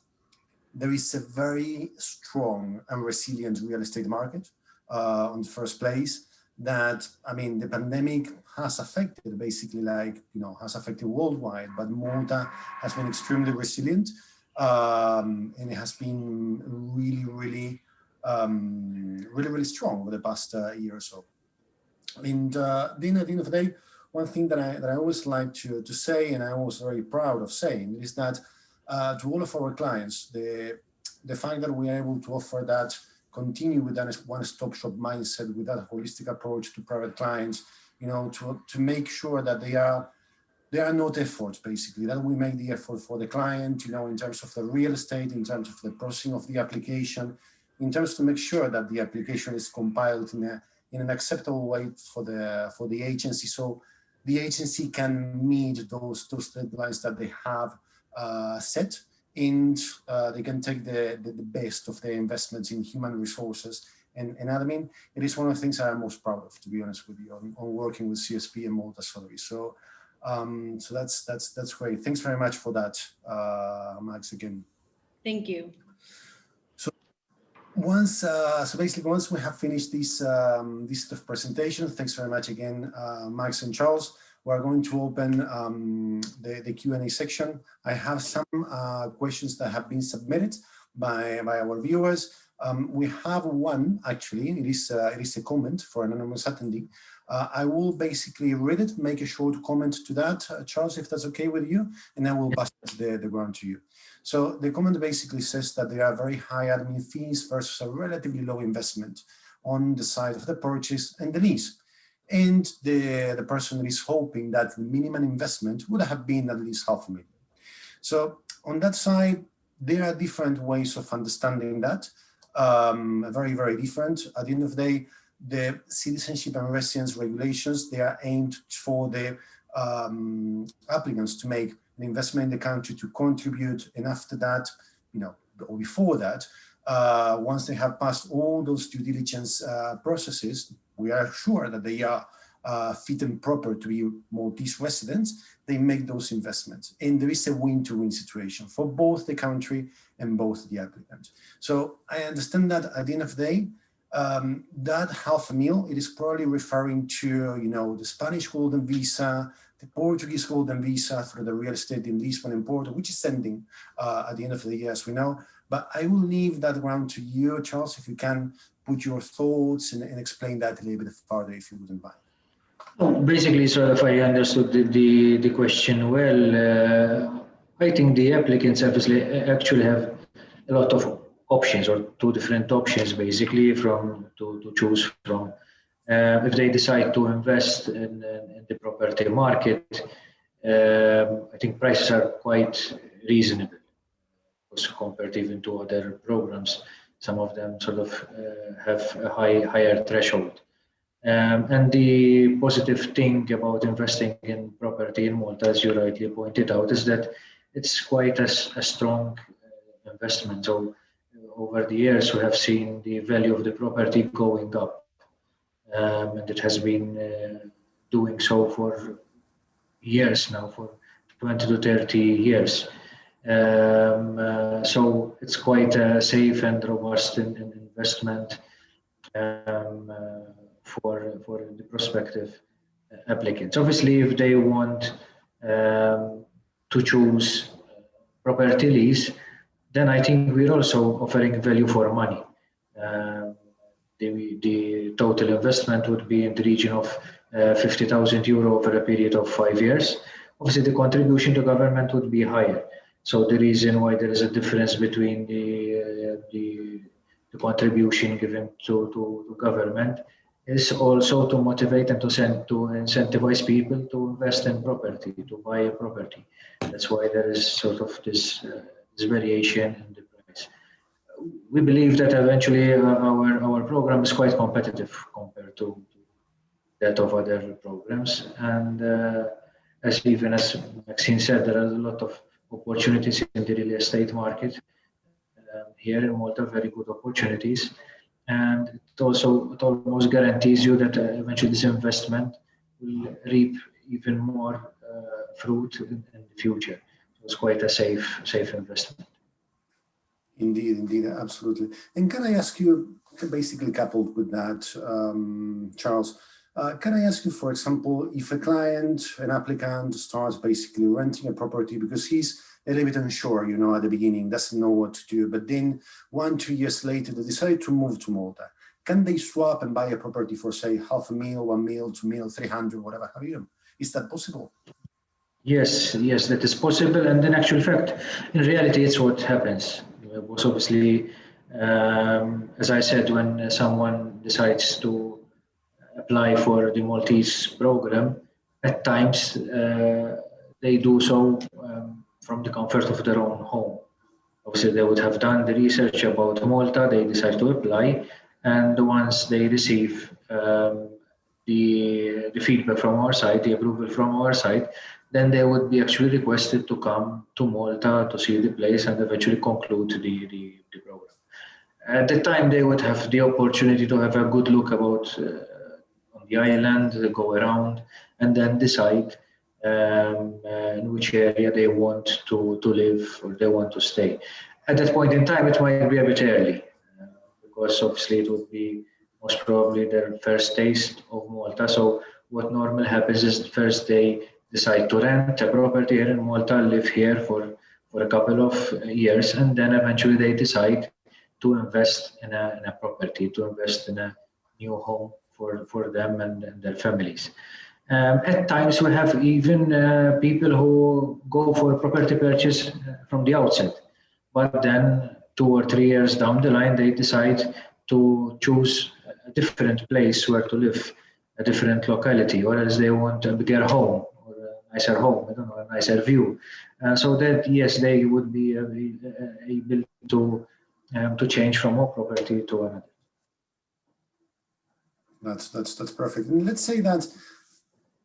there is a very strong and resilient real estate market on the first place. That, I mean, the pandemic has affected basically has affected worldwide, but Malta has been extremely resilient, and it has been really strong over the past year or so. And then at the end of the day, one thing that I always like to say, and I'm always very proud of saying, is that to all of our clients, the fact that we are able to offer that, continue with that one-stop shop mindset, with that holistic approach to private clients, to make sure that there are not efforts, basically, that we make the effort for the client, in terms of the real estate, in terms of the processing of the application, in terms to make sure that the application is compiled in an acceptable way for the agency, so the agency can meet those deadlines that they have set, and they can take the best of their investments in human resources and admin. It is one of the things I'm most proud of, to be honest with you, on working with CSP and Malta Sotheby. So that's great. Thanks very much for that, Max, again. Thank you. Once we have finished this presentation, thanks very much again, Max and Charles. We're going to open the Q&A section. I have some questions that have been submitted by our viewers. We have one, actually. It is a comment for an anonymous attendee. I will basically read it, make a short comment to that, Charles, if that's okay with you, and then we'll pass the ground to you. So the comment basically says that there are very high admin fees versus a relatively low investment on the side of the purchase and the lease. And the person is hoping that the minimum investment would have been at least $500,000. So on that side, there are different ways of understanding that, very different. At the end of the day, the citizenship and residence regulations, they are aimed for the applicants to make an investment in the country to contribute, and after that, or before that, once they have passed all those due diligence processes, we are sure that they are fit and proper to be Maltese residents, they make those investments. And there is a win-to-win situation for both the country and both the applicant. So I understand that at the end of the day, that $500,000, it is probably referring to, the Spanish golden visa, the Portuguese golden visa for the real estate in Lisbon and Porto, which is ending at the end of the year, as we know. But I will leave that ground to you, Charles, if you can put your thoughts and explain that a little bit further, if you wouldn't mind. Basically, so if I understood the question well, I think the applicants actually have a lot of options, or 2 different options, basically, to choose from. If they decide to invest in the property market, I think prices are quite reasonable compared even to other programs. Some of them sort of have a higher threshold. And the positive thing about investing in property in Malta, as you rightly pointed out, is that it's quite a strong investment. So over the years, we have seen the value of the property going up, and it has been doing so for years now, for 20 to 30 years. So it's quite a safe and robust investment for the prospective applicants. Obviously, if they want to choose property lease, then I think we're also offering value for money. The total investment would be in the region of 50,000 euro over a period of 5 years. Obviously, the contribution to government would be higher. So the reason why there is a difference between the contribution given to government is also to motivate and to incentivize people to invest in property, to buy a property. That's why there is sort of this variation in the price. We believe that eventually our program is quite competitive compared to that of other programs. And as Maxine said, there are a lot of opportunities in the real estate market here in Malta, very good opportunities. And it almost guarantees you that eventually this investment will reap even more fruit in the future. So it's quite a safe investment. Indeed, absolutely. And can I ask you, basically coupled with that, Charles, can I ask you, for example, if a client, an applicant starts basically renting a property because he's a little bit unsure, you know, at the beginning, doesn't know what to do, but then 1-2 years later, they decide to move to Malta. Can they swap and buy a property for, say, 500,000, 1 million, 2 million, 300, whatever have you? Is that possible? Yes, that is possible. And in actual fact, in reality, it's what happens. Because obviously, as I said, when someone decides to apply for the Maltese program, at times they do so from the comfort of their own home. Obviously, they would have done the research about Malta, they decide to apply, and once they receive the feedback from our side, the approval from our side, then they would be actually requested to come to Malta to see the place and eventually conclude the program. At the time, they would have the opportunity to have a good look about on the island, go around, and then decide in which area they want to live or they want to stay. At that point in time, it might be a bit early because obviously it would be most probably their first taste of Malta. So what normally happens is first they decide to rent a property here in Malta, live here for a couple of years, and then eventually they decide to invest in a property, to invest in a new home for them and their families. At times we have even people who go for property purchase from the outset, but then 2 or 3 years down the line they decide to choose a different place where to live, a different locality, or else they want a bigger home or a nicer home, I don't know, a nicer view. So that yes, they would be able to change from one property to another. That's perfect. And let's say that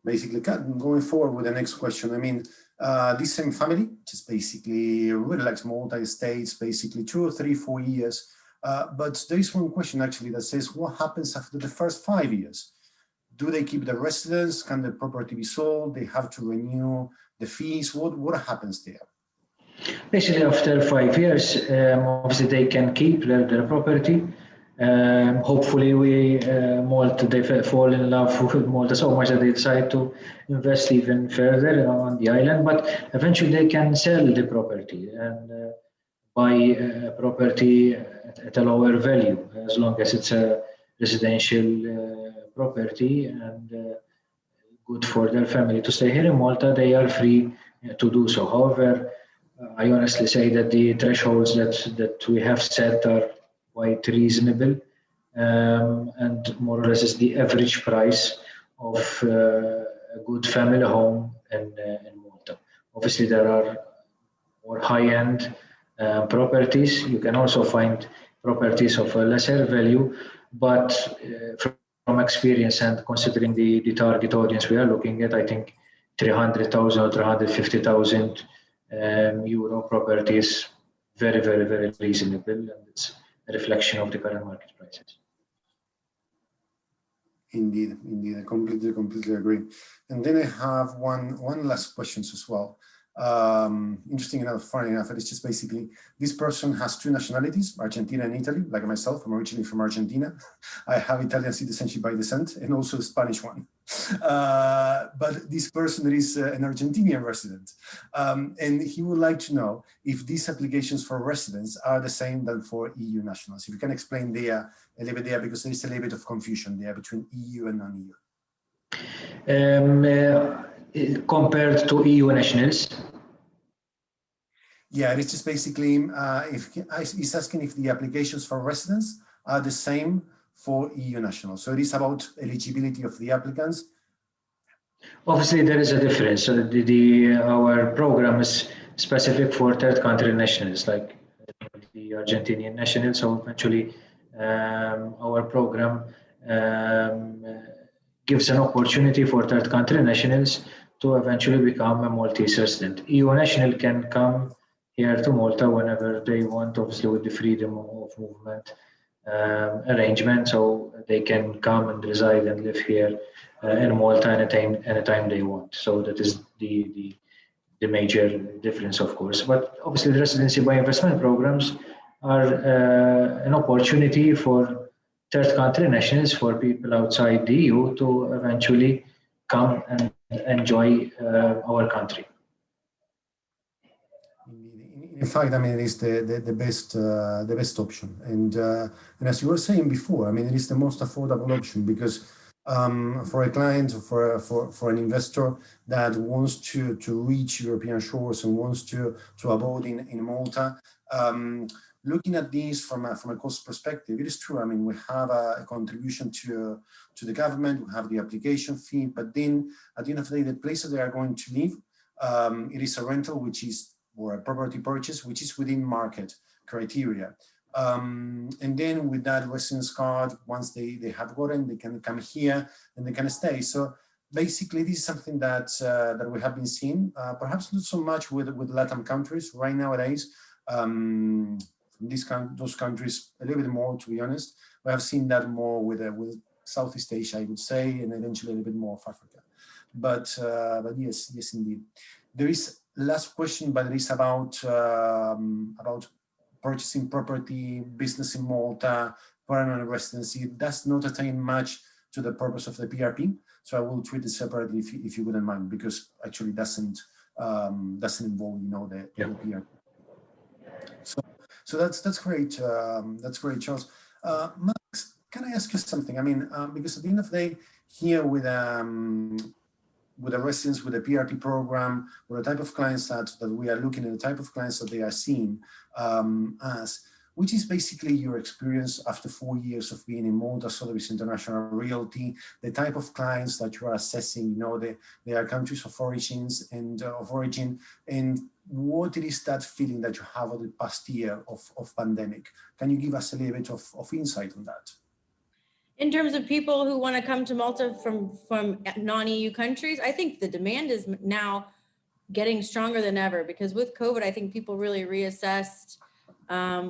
basically going forward with the next question, I mean, this same family just basically really likes Malta estates, basically 2 or 3, 4 years. But there is one question actually that says, what happens after the first 5 years? Do they keep the residence? Can the property be sold? They have to renew the fees? What happens there? Basically, after 5 years, obviously they can keep their property. Hopefully, they fall in love with Malta so much that they decide to invest even further on the island. But eventually, they can sell the property and buy a property at a lower value, as long as it's a residential property and good for their family to stay here in Malta. They are free to do so. However, I honestly say that the thresholds that we have set are quite reasonable, and more or less is the average price of a good family home in Malta. Obviously, there are more high-end properties. You can also find properties of a lesser value, but from experience and considering the target audience we are looking at, I think 300,000 or 350,000 euro property is very, very, very reasonable, and it's a reflection of the current market prices. Indeed, I completely agree. And then I have one last question as well. Interesting enough, funny enough, it's just basically this person has two nationalities, Argentina and Italy, like myself. I'm originally from Argentina. I have Italian citizenship by descent and also a Spanish one. But this person is an Argentinian resident. And he would like to know if these applications for residence are the same than for EU nationals. If you can explain there a little bit there, because there is a little bit of confusion there between EU and non-EU. Compared to EU nationals? Yeah, it's just basically, he's asking if the applications for residence are the same for EU nationals. So it is about eligibility of the applicants. Obviously, there is a difference. So our program is specific for third country nationals, like the Argentinian nationals. So eventually, our program gives an opportunity for third country nationals to eventually become a Maltese resident. EU national can come here to Malta whenever they want, obviously with the freedom of movement arrangement, so they can come and reside and live here in Malta anytime they want. So that is the major difference, of course. But obviously the residency by investment programs are an opportunity for third country nationals, for people outside the EU to eventually come and enjoy our country. In fact, I mean, it is the best option, and as you were saying before, I mean, it is the most affordable option because for a client, for an investor that wants to reach European shores and wants to abode in Malta, looking at this from a cost perspective, it is true. I mean, we have a contribution to the government, we have the application fee, but then at the end of the day, the place that they are going to live, it is a rental, or a property purchase, which is within market criteria. And then with that residence card, once they have gotten, they can come here and they can stay. So basically, this is something that we have been seeing, perhaps not so much with Latin countries right nowadays. Those countries a little bit more, to be honest. We have seen that more with Southeast Asia, I would say, and eventually a little bit more of Africa. But yes, indeed. There is last question, but it is about purchasing property, business in Malta, permanent residency. It does not attain much to the purpose of the PRP. So I will treat it separately if you wouldn't mind, because actually doesn't involve, the PRP. So that's great. That's great, Charles. Max, can I ask you something? I mean, because at the end of the day, here with the residents, with the PRP program, with the type of clients that we are looking at, the type of clients that they are seeing as, which is basically your experience after 4 years of being in Malta, Sotheby's International Realty, the type of clients that you are assessing, they are countries of origin, and what it is that feeling that you have over the past year of pandemic. Can you give us a little bit of insight on that? In terms of people who want to come to Malta from non-EU countries, I think the demand is now getting stronger than ever, because with COVID, I think people really reassessed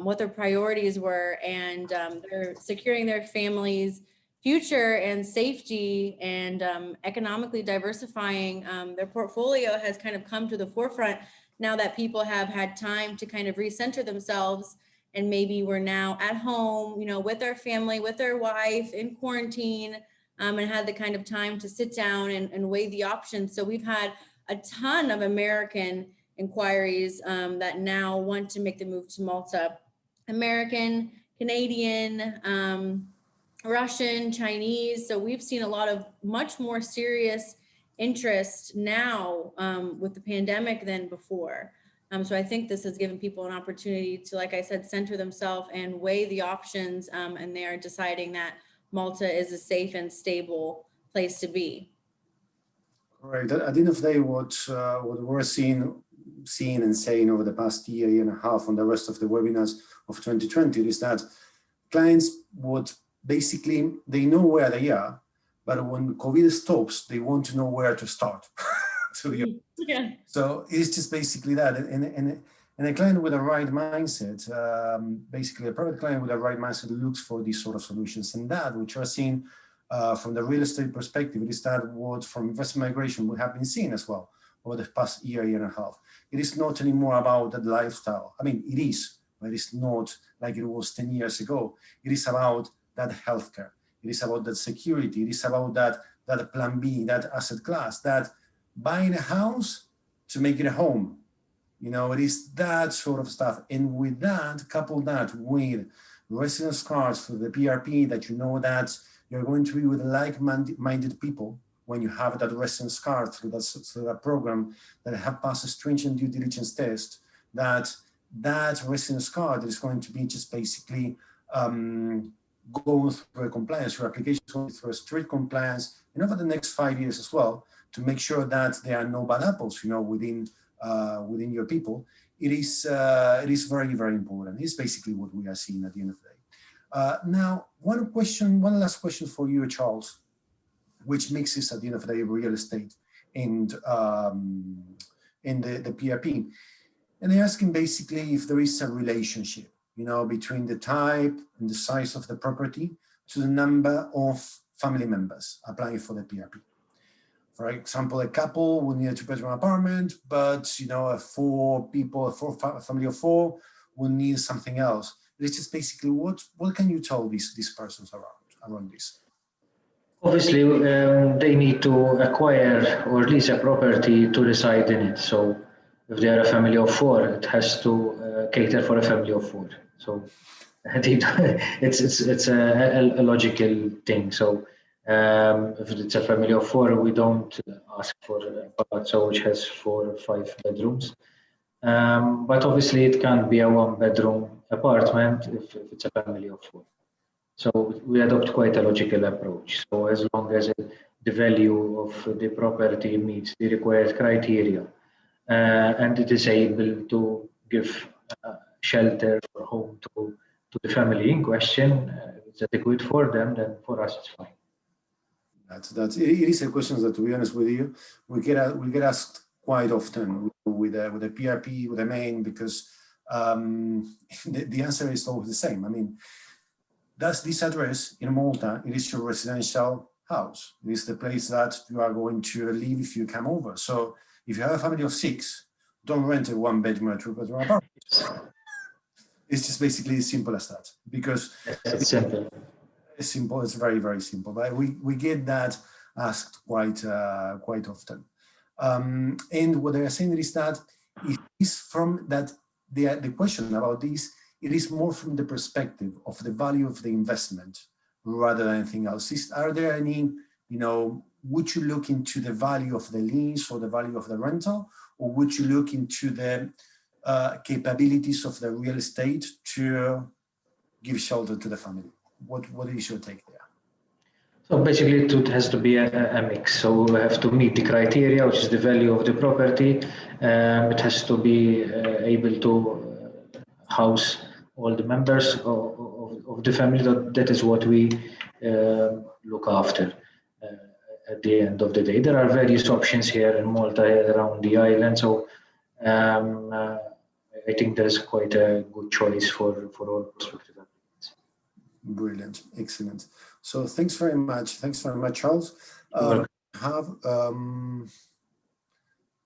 what their priorities were, and they're securing their families' future and safety, and economically diversifying their portfolio has kind of come to the forefront now that people have had time to kind of recenter themselves. And maybe we're now at home, with their family, with their wife in quarantine, and had the kind of time to sit down and weigh the options. So we've had a ton of American inquiries that now want to make the move to Malta. American, Canadian, Russian, Chinese. So we've seen a lot of much more serious interest now with the pandemic than before. So I think this has given people an opportunity to, like I said, center themselves and weigh the options, and they are deciding that Malta is a safe and stable place to be. All right. At the end of the day, what we're seeing and saying over the past year and a half on the rest of the webinars of 2020 is that clients would basically, they know where they are, but when COVID stops, they want to know where to start. Yeah. So it's just basically that, and a client with a right mindset, basically a private client with a right mindset looks for these sort of solutions, and that which we're seeing from the real estate perspective is that what from investment migration we have been seeing as well. over the past year and a half. It is not anymore about the lifestyle. I mean, it is, but it's not like it was 10 years ago. It is about that healthcare. It is about that security. It is about that plan B, that asset class, that buying a house to make it a home. You know, it is that sort of stuff. And with that, couple that with residence cards for the PRP, that you know that you're going to be with like-minded people when you have that residence card through that program that have passed a stringent due diligence test, that residence card is going to be just basically going through a compliance, your application is going through a strict compliance, and over the next 5 years as well, to make sure that there are no bad apples, you know, within your people. It is very, very important. It's basically what we are seeing at the end of the day. Now, one last question for you, Charles, which mixes at the end of the day real estate and the PRP. And they're asking basically if there is a relationship, you know, between the type and the size of the property to the number of family members applying for the PRP. For example, a couple will need a 2-bedroom apartment, but, you know, a family of 4 will need something else. It's just basically what can you tell these persons around this? Obviously, they need to acquire or lease a property to reside in it. So if they are a family of 4, it has to cater for a family of 4. So it's a logical thing. So if it's a family of 4, we don't ask for a palazzo which has 4 or 5 bedrooms. But obviously, it can't be a 1-bedroom apartment if it's a family of 4. So we adopt quite a logical approach. So as long as the value of the property meets the required criteria, and it is able to give shelter or home to the family in question, it's adequate for them, then for us it's fine. It is a question that, to be honest with you, we get asked quite often with the PRP, with the main, because the answer is always the same. I mean, does this address in Malta, it is your residential house. It is the place that you are going to live if you come over. So if you have a family of 6, don't rent a 1-bedroom or 2-bedroom apartment. It's just basically as simple as that, because it's simple. It's simple. It's very, very simple. But we get that asked quite often. And what they are saying is that it is from that the question about this, it is more from the perspective of the value of the investment rather than anything else. Are there any, you know, would you look into the value of the lease or the value of the rental, or would you look into the capabilities of the real estate to give shelter to the family? What is your take there? So basically, it has to be a mix. So we have to meet the criteria, which is the value of the property. It has to be able to house all the members of the family. That is what we look after. At the end of the day, there are various options here in Malta around the island. So I think there is quite a good choice for all prospective applicants. Brilliant, excellent. So thanks very much, Charles.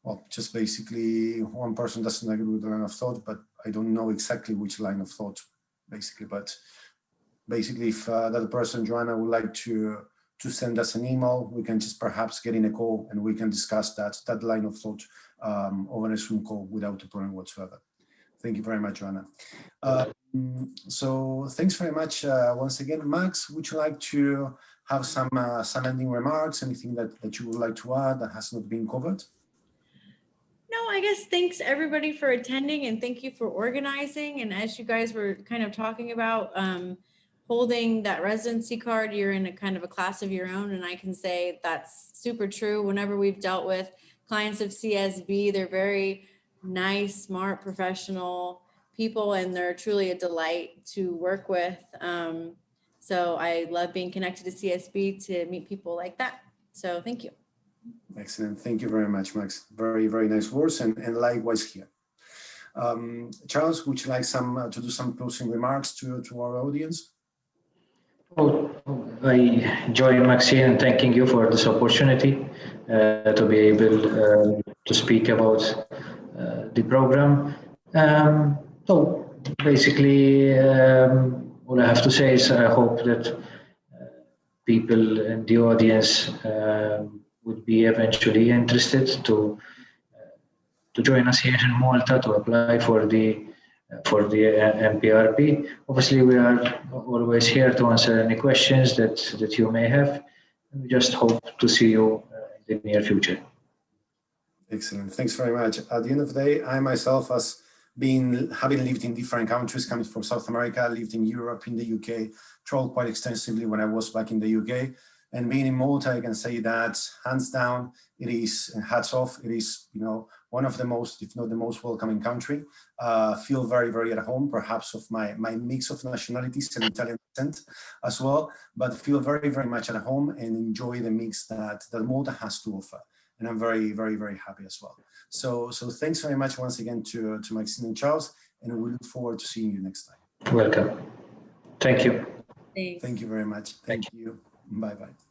Well, just basically one person doesn't agree with the line of thought, but I don't know exactly which line of thought, basically. But basically, if that person, Joanna, would like to send us an email, we can just perhaps get in a call and we can discuss that line of thought over a Zoom call without a problem whatsoever. Thank you very much, Joanna. So thanks very much once again. Max, would you like to have some ending remarks, anything that you would like to add that has not been covered? No, I guess thanks everybody for attending, and thank you for organizing. And as you guys were kind of talking about holding that residency card, you're in a kind of a class of your own. And I can say that's super true. Whenever we've dealt with clients of CSB, they're very nice, smart, professional people, and they're truly a delight to work with. So I love being connected to CSB to meet people like that. So thank you. Excellent. Thank you very much, Max. Very, very nice words, and likewise here. Charles, would you like to do some closing remarks to our audience? Oh, I join Maxine in thanking you for this opportunity to be able to speak about the program. So basically, all I have to say is I hope that people in the audience would be eventually interested to join us here in Malta to apply for the MPRP. Obviously, we are always here to answer any questions that you may have. We just hope to see you in the near future. Excellent. Thanks very much. At the end of the day, I myself, having lived in different countries, coming from South America, lived in Europe, in the UK, traveled quite extensively when I was back in the UK. And being in Malta, I can say that hands down, it is, hats off, it is, one of the most, if not the most welcoming country. Feel very, very at home, perhaps of my mix of nationalities and Italian descent as well, but feel very, very much at home and enjoy the mix that Malta has to offer. And I'm very, very, very happy as well. So thanks very much once again to Maxine and Charles, and we look forward to seeing you next time. Welcome. Thank you. Thanks. Thank you very much. Thank you. Bye-bye.